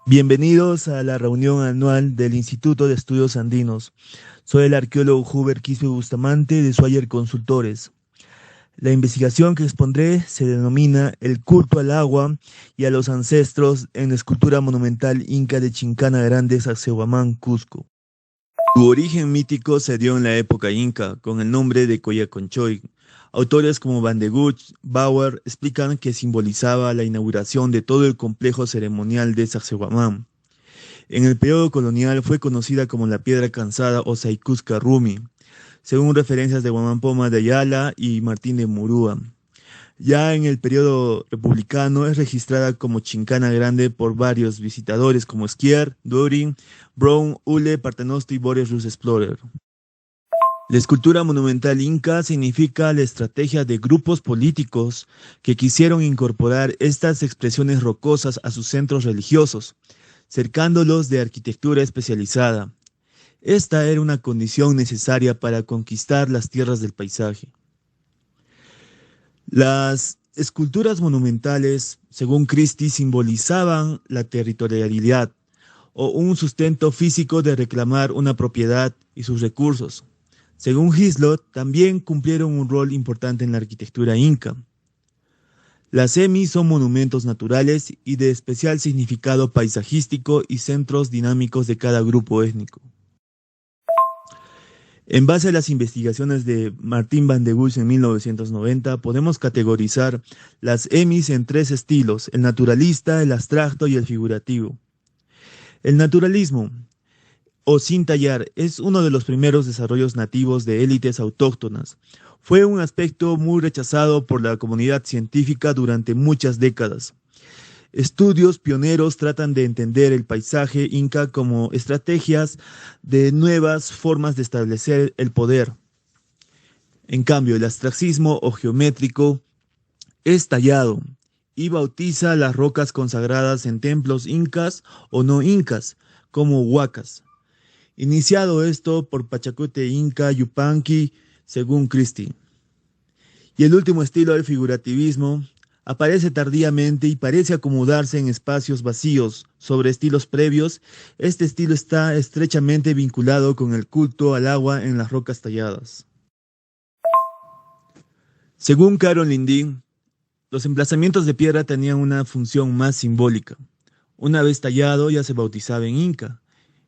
Bienvenidos a la reunión anual del Instituto de Estudios Andinos. Soy el arqueólogo Huber Quispe Bustamante de Swire Consultores. La investigación que expondré se denomina El culto al agua y a los ancestros en la escultura monumental inca de Chincana Grande, Sacsayhuamán, Cusco. Su origen mítico se dio en la época inca, con el nombre de Coyaconchoy. Autores como Van de Gucht, Bauer explican que simbolizaba la inauguración de todo el complejo ceremonial de Sacsayhuamán. En el periodo colonial fue conocida como la Piedra Cansada o Saicusca Rumi, según referencias de Guamán Poma de Ayala y Martín de Murúa. Ya en el periodo republicano es registrada como Chincana Grande por varios visitadores como Skier, Doring, Brown, Ule, Paternoster y Boreas Rus Explorer. La escultura monumental inca significa la estrategia de grupos políticos que quisieron incorporar estas expresiones rocosas a sus centros religiosos, cercándolos de arquitectura especializada. Esta era una condición necesaria para conquistar las tierras del paisaje. Las esculturas monumentales, según Christie, simbolizaban la territorialidad o un sustento físico de reclamar una propiedad y sus recursos. Según Hislop, también cumplieron un rol importante en la arquitectura inca. Las semis son monumentos naturales y de especial significado paisajístico y centros dinámicos de cada grupo étnico. En base a las investigaciones de Martín Van de Gucht en 1990, podemos categorizar las EMIs en tres estilos: el naturalista, el abstracto y el figurativo. El naturalismo, o sin tallar, es uno de los primeros desarrollos nativos de élites autóctonas. Fue un aspecto muy rechazado por la comunidad científica durante muchas décadas. Estudios pioneros tratan de entender el paisaje inca como estrategias de nuevas formas de establecer el poder. En cambio, el abstraccismo o geométrico es tallado y bautiza las rocas consagradas en templos incas o no incas, como huacas. Iniciado esto por Pachacute Inca Yupanqui, según Christie. Y el último estilo del figurativismo aparece tardíamente y parece acomodarse en espacios vacíos sobre estilos previos. Este estilo está estrechamente vinculado con el culto al agua en las rocas talladas. Según Carol Lindy, los emplazamientos de piedra tenían una función más simbólica. Una vez tallado ya se bautizaba en Inca,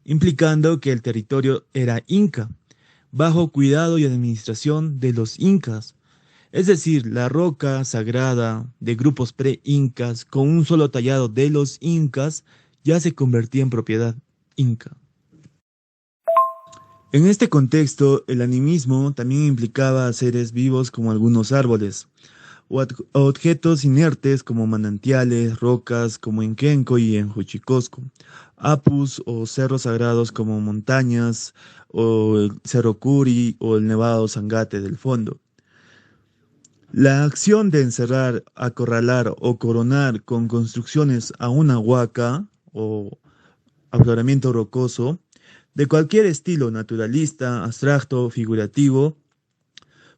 implicando que el territorio era Inca, bajo cuidado y administración de los incas. Es decir, la roca sagrada de grupos pre-incas con un solo tallado de los incas ya se convertía en propiedad inca. En este contexto, el animismo también implicaba a seres vivos como algunos árboles, o objetos inertes como manantiales, rocas como en Kenco y en Huachicosco, apus o cerros sagrados como montañas, o el Cerro Curi o el Nevado Zangate del fondo. La acción de encerrar, acorralar o coronar con construcciones a una huaca o afloramiento rocoso, de cualquier estilo naturalista, abstracto o figurativo,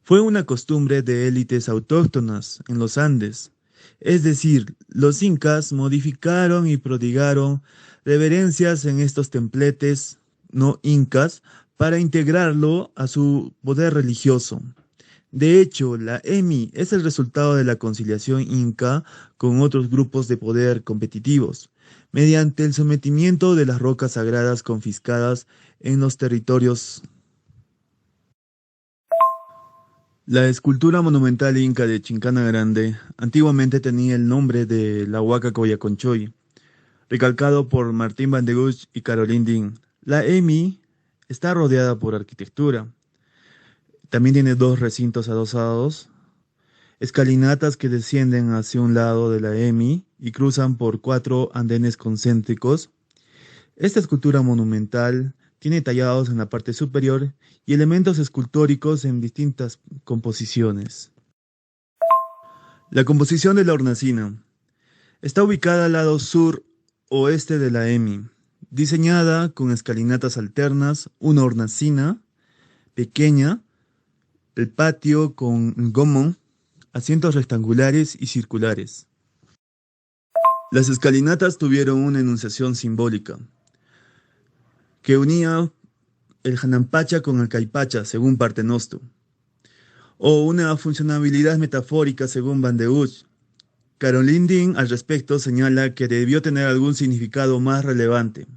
fue una costumbre de élites autóctonas en los Andes. Es decir, los incas modificaron y prodigaron reverencias en estos templetes no incas para integrarlo a su poder religioso. De hecho, la EMI es el resultado de la conciliación inca con otros grupos de poder competitivos, mediante el sometimiento de las rocas sagradas confiscadas en los territorios. La escultura monumental inca de Chincana Grande antiguamente tenía el nombre de la Huaca Coyaconchoy, recalcado por Martín Van de Gucht y Caroline Dean. La EMI está rodeada por arquitectura. También tiene dos recintos adosados, escalinatas que descienden hacia un lado de la EMI y cruzan por cuatro andenes concéntricos. Esta escultura monumental tiene tallados en la parte superior y elementos escultóricos en distintas composiciones. La composición de la hornacina está ubicada al lado sur-oeste de la EMI, diseñada con escalinatas alternas, una hornacina pequeña, el patio con gomón, asientos rectangulares y circulares. Las escalinatas tuvieron una enunciación simbólica que unía el Janampacha con el Caipacha, según Partenosto, o una funcionalidad metafórica, según Van de Usch. Caroline Dean al respecto señala que debió tener algún significado más relevante.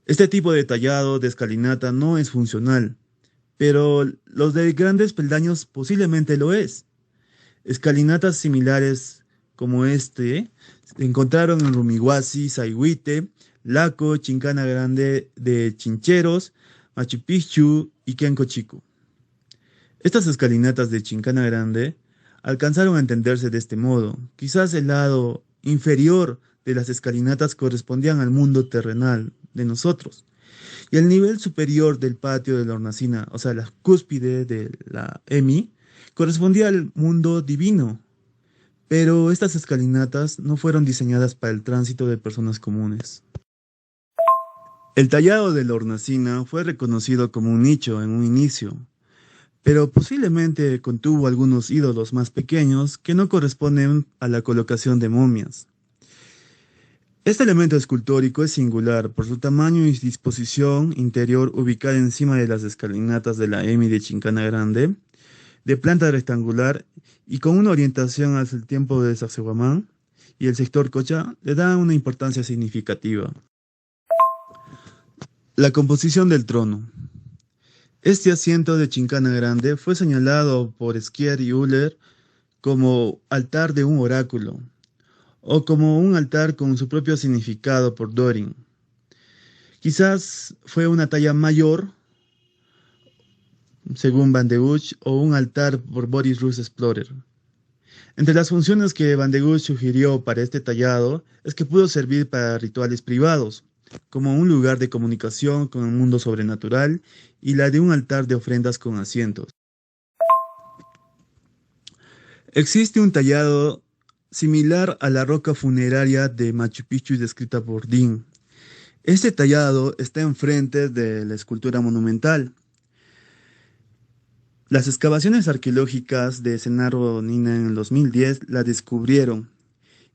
Este tipo de tallado de escalinata no es funcional, pero los de grandes peldaños posiblemente lo es. Escalinatas similares como este se encontraron en Rumihuasi, Saigüite, Laco, Chincana Grande de Chincheros, Machu Picchu y Kenco Chico. Estas escalinatas de Chincana Grande alcanzaron a entenderse de este modo. Quizás el lado inferior de las escalinatas correspondían al mundo terrenal de nosotros, y el nivel superior del patio de la hornacina, o sea, la cúspide de la EMI, correspondía al mundo divino. Pero estas escalinatas no fueron diseñadas para el tránsito de personas comunes. El tallado de la hornacina fue reconocido como un nicho en un inicio, pero posiblemente contuvo algunos ídolos más pequeños que no corresponden a la colocación de momias. Este elemento escultórico es singular por su tamaño y disposición interior ubicada encima de las escalinatas de la EMI de Chincana Grande, de planta rectangular y con una orientación hacia el tiempo de Sacsayhuamán y el sector Cocha, le da una importancia significativa. La composición del trono. Este asiento de Chincana Grande fue señalado por Skier y Uller como altar de un oráculo, o como un altar con su propio significado por Dorin. Quizás fue una talla mayor, según Van de Usch, o un altar por Boris Rus Explorer. Entre las funciones que Van de Gucht sugirió para este tallado es que pudo servir para rituales privados, como un lugar de comunicación con el mundo sobrenatural y la de un altar de ofrendas con asientos. Existe un tallado similar a la roca funeraria de Machu Picchu descrita por Dean. Este tallado está enfrente de la escultura monumental. Las excavaciones arqueológicas de Cenarro Nina en el 2010 la descubrieron,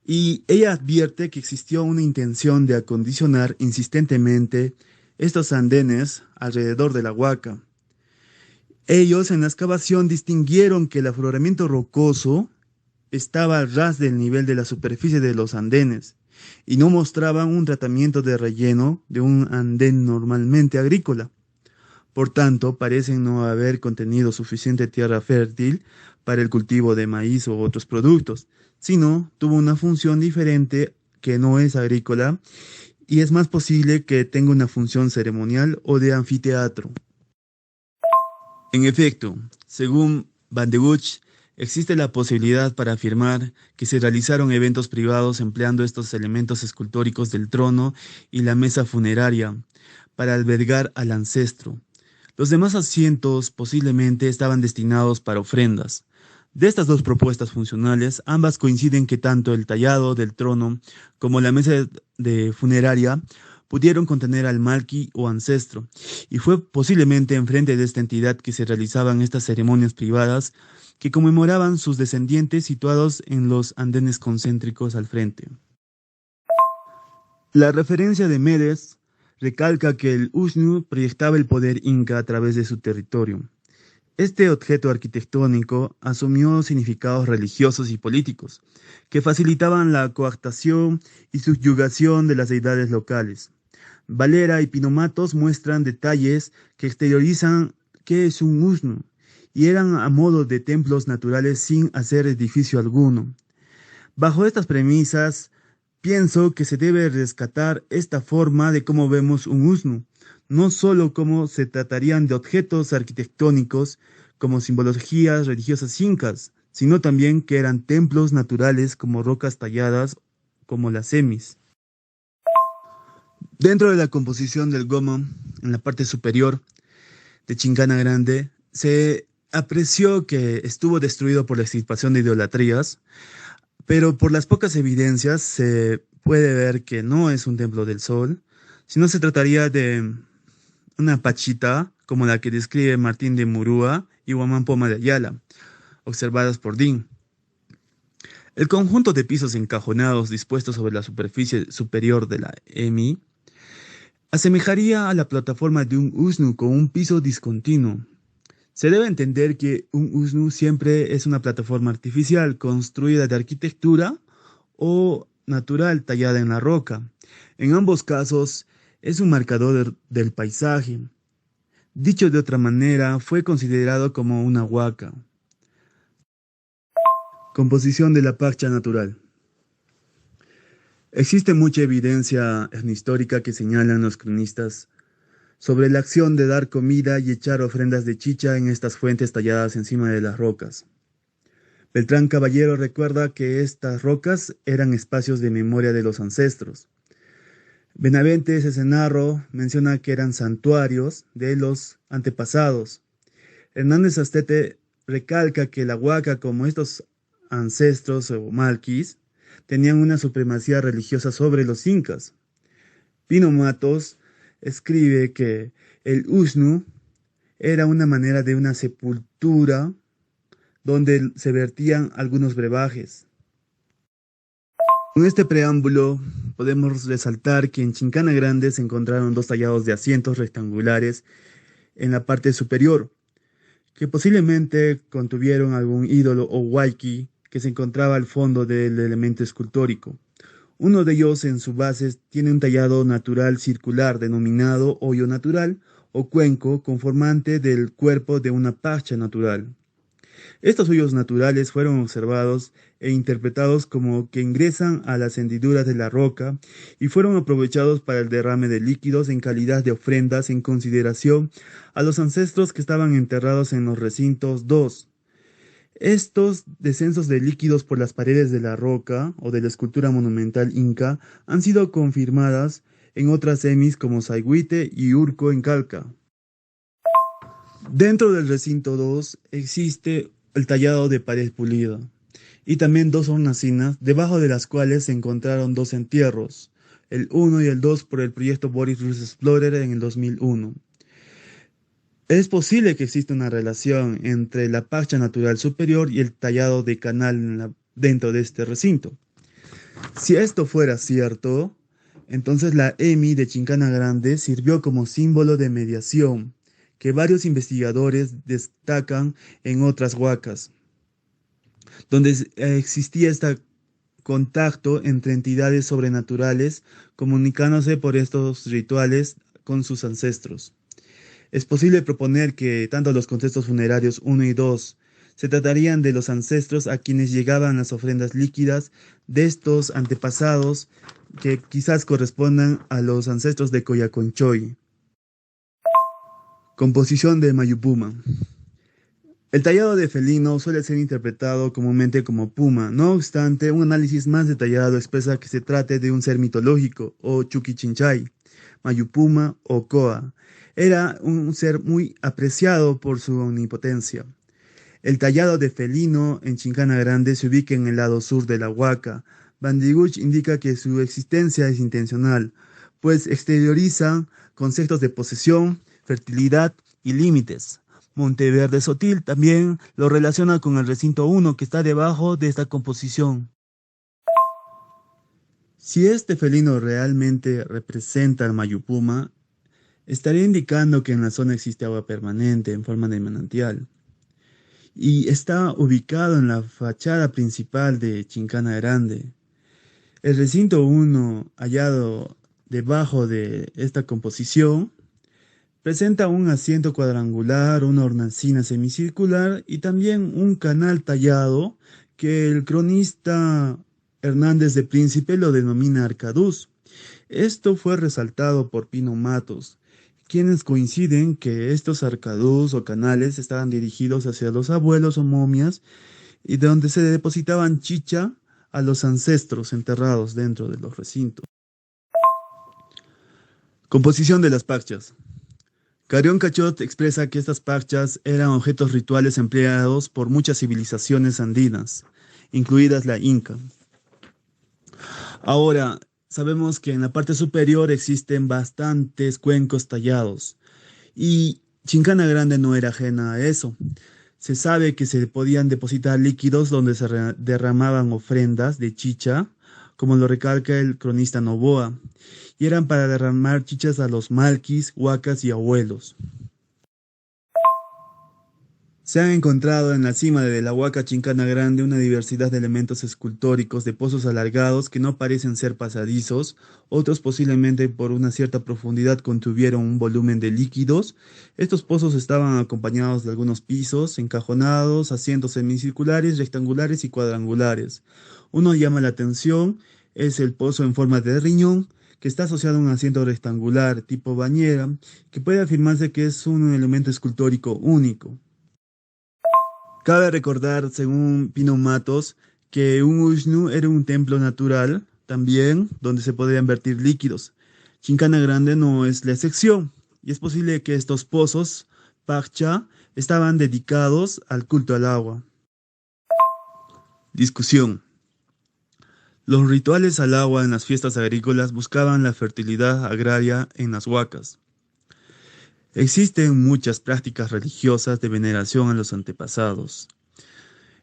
y ella advierte que existió una intención de acondicionar insistentemente estos andenes alrededor de la huaca. Ellos en la excavación distinguieron que el afloramiento rocoso estaba a ras del nivel de la superficie de los andenes y no mostraban un tratamiento de relleno de un andén normalmente agrícola. Por tanto, parecen no haber contenido suficiente tierra fértil para el cultivo de maíz u otros productos, sino tuvo una función diferente que no es agrícola y es más posible que tenga una función ceremonial o de anfiteatro. En efecto, según Van de Gucht, existe la posibilidad para afirmar que se realizaron eventos privados empleando estos elementos escultóricos del trono y la mesa funeraria para albergar al ancestro. Los demás asientos posiblemente estaban destinados para ofrendas. De estas dos propuestas funcionales, ambas coinciden que tanto el tallado del trono como la mesa de funeraria pudieron contener al malqui o ancestro, y fue posiblemente enfrente de esta entidad que se realizaban estas ceremonias privadas que conmemoraban sus descendientes situados en los andenes concéntricos al frente. La referencia de Medes recalca que el Usnu proyectaba el poder inca a través de su territorio. Este objeto arquitectónico asumió significados religiosos y políticos, que facilitaban la coactación y subyugación de las deidades locales. Valera y Pinomatos muestran detalles que exteriorizan qué es un Usnu, y eran a modo de templos naturales sin hacer edificio alguno. Bajo estas premisas, pienso que se debe rescatar esta forma de cómo vemos un Usnu, no solo como se tratarían de objetos arquitectónicos como simbologías religiosas incas, sino también que eran templos naturales como rocas talladas como las semis. Dentro de la composición del Goma, en la parte superior de Chincana Grande, se apreció que estuvo destruido por la extirpación de idolatrías, pero por las pocas evidencias se puede ver que no es un templo del sol, sino se trataría de una pachita como la que describe Martín de Murúa y Guamán Poma de Ayala, observadas por Dean. El conjunto de pisos encajonados dispuestos sobre la superficie superior de la EMI asemejaría a la plataforma de un USNU con un piso discontinuo. Se debe entender que un USNU siempre es una plataforma artificial construida de arquitectura o natural tallada en la roca. En ambos casos es un marcador del paisaje. Dicho de otra manera, fue considerado como una huaca. Composición de la parcha natural. Existe mucha evidencia histórica que señalan los cronistas sobre la acción de dar comida y echar ofrendas de chicha en estas fuentes talladas encima de las rocas. Beltrán Caballero recuerda que estas rocas eran espacios de memoria de los ancestros. Benavente Cesenarro menciona que eran santuarios de los antepasados. Hernández Astete recalca que la huaca, como estos ancestros o malquis, tenían una supremacía religiosa sobre los incas. Pino Matos escribe que el usnu era una manera de una sepultura donde se vertían algunos brebajes. Con este preámbulo podemos resaltar que en Chincana Grande se encontraron dos tallados de asientos rectangulares en la parte superior, que posiblemente contuvieron algún ídolo o huayqui que se encontraba al fondo del elemento escultórico. Uno de ellos en su base tiene un tallado natural circular denominado hoyo natural o cuenco conformante del cuerpo de una parcha natural. Estos hoyos naturales fueron observados e interpretados como que ingresan a las hendiduras de la roca y fueron aprovechados para el derrame de líquidos en calidad de ofrendas en consideración a los ancestros que estaban enterrados en los recintos 2. Estos descensos de líquidos por las paredes de la roca o de la escultura monumental inca han sido confirmadas en otras emis como Saigüite y Urco en Calca. Dentro del recinto 2 existe el tallado de pared pulida y también dos hornacinas, debajo de las cuales se encontraron dos entierros, el 1 y el 2 por el proyecto Boris Rus Explorer en el 2001. Es posible que exista una relación entre la parcha natural superior y el tallado de canal dentro de este recinto. Si esto fuera cierto, entonces la EMI de Chincana Grande sirvió como símbolo de mediación, que varios investigadores destacan en otras huacas, donde existía este contacto entre entidades sobrenaturales comunicándose por estos rituales con sus ancestros. Es posible proponer que tanto los contextos funerarios 1 y 2 se tratarían de los ancestros a quienes llegaban las ofrendas líquidas de estos antepasados que quizás correspondan a los ancestros de Coyaconchoy. Composición de Mayupuma. El tallado de felino suele ser interpretado comúnmente como puma. No obstante, un análisis más detallado expresa que se trate de un ser mitológico o Chuquichinchay, Mayupuma o Coa. Era un ser muy apreciado por su omnipotencia. El tallado de felino en Chincana Grande se ubica en el lado sur de la huaca. Bandiguch indica que su existencia es intencional, pues exterioriza conceptos de posesión, fertilidad y límites. Monteverde Sotil también lo relaciona con el recinto 1 que está debajo de esta composición. Si este felino realmente representa al Mayupuma, estaría indicando que en la zona existe agua permanente en forma de manantial y está ubicado en la fachada principal de Chincana Grande. El recinto 1 hallado debajo de esta composición presenta un asiento cuadrangular, una hornacina semicircular y también un canal tallado que el cronista Hernández de Príncipe lo denomina arcaduz. Esto fue resaltado por Pino Matos, quienes coinciden que estos arcaduz o canales estaban dirigidos hacia los abuelos o momias y de donde se depositaban chicha a los ancestros enterrados dentro de los recintos. Composición de las parchas. Carrión Cachot expresa que estas parchas eran objetos rituales empleados por muchas civilizaciones andinas, incluidas la Inca. Ahora, sabemos que en la parte superior existen bastantes cuencos tallados y Chincana Grande no era ajena a eso. Se sabe que se podían depositar líquidos donde se derramaban ofrendas de chicha, como lo recalca el cronista Noboa, y eran para derramar chichas a los malquis, huacas y abuelos. Se han encontrado en la cima de la Huaca Chincana Grande una diversidad de elementos escultóricos de pozos alargados que no parecen ser pasadizos, otros posiblemente por una cierta profundidad contuvieron un volumen de líquidos. Estos pozos estaban acompañados de algunos pisos, encajonados, asientos semicirculares, rectangulares y cuadrangulares. Uno llama la atención, es el pozo en forma de riñón, que está asociado a un asiento rectangular tipo bañera, que puede afirmarse que es un elemento escultórico único. Cabe recordar, según Pino Matos, que un Ushnu era un templo natural, también, donde se podían vertir líquidos. Chincana Grande no es la excepción, y es posible que estos pozos, Paccha, estaban dedicados al culto al agua. Discusión. Los rituales al agua en las fiestas agrícolas buscaban la fertilidad agraria en las huacas. Existen muchas prácticas religiosas de veneración a los antepasados.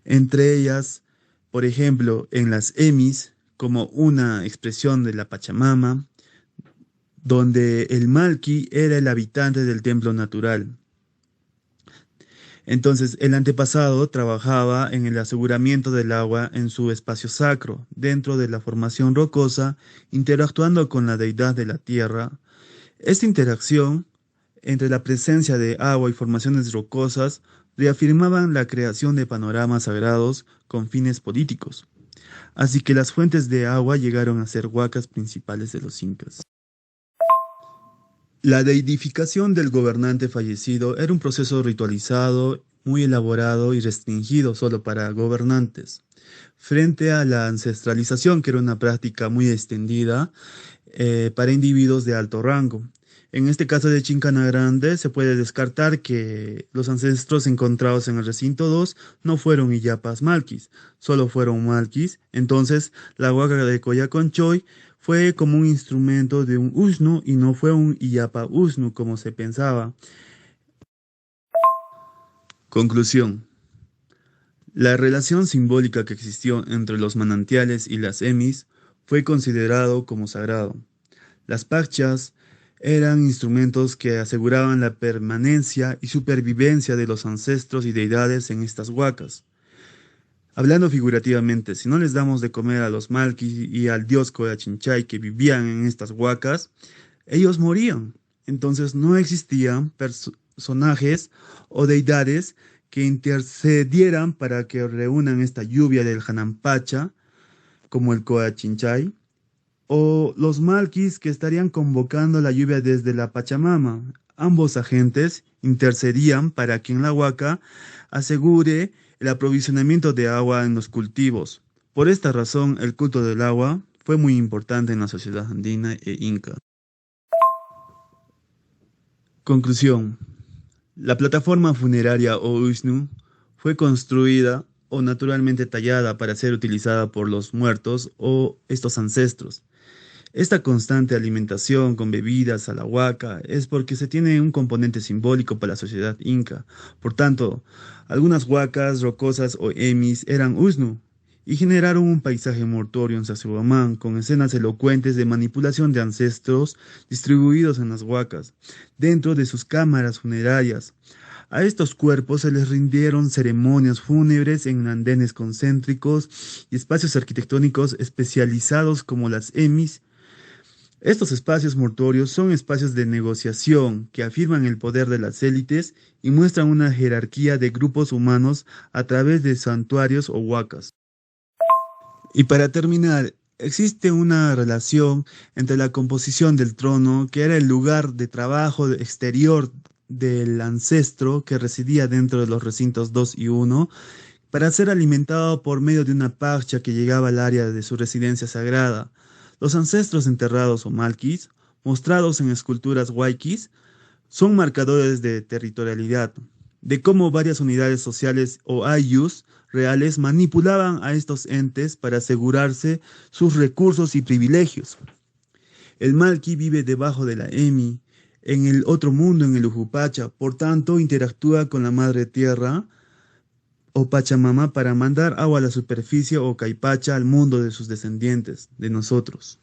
Entre ellas, por ejemplo, en las emis, como una expresión de la Pachamama, donde el malqui era el habitante del templo natural. Entonces, el antepasado trabajaba en el aseguramiento del agua en su espacio sacro, dentro de la formación rocosa, interactuando con la deidad de la tierra. Esta interacción entre la presencia de agua y formaciones rocosas reafirmaban la creación de panoramas sagrados con fines políticos. Así que las fuentes de agua llegaron a ser huacas principales de los incas. La deidificación del gobernante fallecido era un proceso ritualizado, muy elaborado y restringido solo para gobernantes. Frente a la ancestralización, que era una práctica muy extendida para individuos de alto rango. En este caso de Chincana Grande se puede descartar que los ancestros encontrados en el recinto 2 no fueron iyapas malquis, solo fueron malquis. Entonces la huaca de Coyaconchoy fue como un instrumento de un Ushnu y no fue un iyapa Ushnu como se pensaba. Conclusión. La relación simbólica que existió entre los manantiales y las emis fue considerado como sagrado. Las pachas eran instrumentos que aseguraban la permanencia y supervivencia de los ancestros y deidades en estas huacas. Hablando figurativamente, si no les damos de comer a los malquis y al dios Coyachinchay que vivían en estas huacas, ellos morían. Entonces no existían personajes o deidades que intercedieran para que reúnan esta lluvia del Hanampacha, como el Coyachinchay, o los malquis que estarían convocando la lluvia desde la Pachamama. Ambos agentes intercedían para que en la huaca asegure el aprovisionamiento de agua en los cultivos. Por esta razón, el culto del agua fue muy importante en la sociedad andina e inca. Conclusión. La plataforma funeraria o Ushnu fue construida o naturalmente tallada para ser utilizada por los muertos o estos ancestros. Esta constante alimentación con bebidas a la huaca es porque se tiene un componente simbólico para la sociedad inca. Por tanto, algunas huacas rocosas o emis eran Ushnu y generaron un paisaje mortuorio en Sacsayhuamán con escenas elocuentes de manipulación de ancestros distribuidos en las huacas, dentro de sus cámaras funerarias. A estos cuerpos se les rindieron ceremonias fúnebres en andenes concéntricos y espacios arquitectónicos especializados como las emis. Estos espacios mortuorios son espacios de negociación que afirman el poder de las élites y muestran una jerarquía de grupos humanos a través de santuarios o huacas. Y para terminar, existe una relación entre la composición del trono, que era el lugar de trabajo exterior del ancestro que residía dentro de los recintos 2 y 1, para ser alimentado por medio de una parcha que llegaba al área de su residencia sagrada. Los ancestros enterrados o malquis, mostrados en esculturas huayquis, son marcadores de territorialidad, de cómo varias unidades sociales o ayllus reales manipulaban a estos entes para asegurarse sus recursos y privilegios. El malqui vive debajo de la emi, en el otro mundo, en el Ujupacha, por tanto interactúa con la madre tierra o Pachamama para mandar agua a la superficie o Caipacha al mundo de sus descendientes, de nosotros.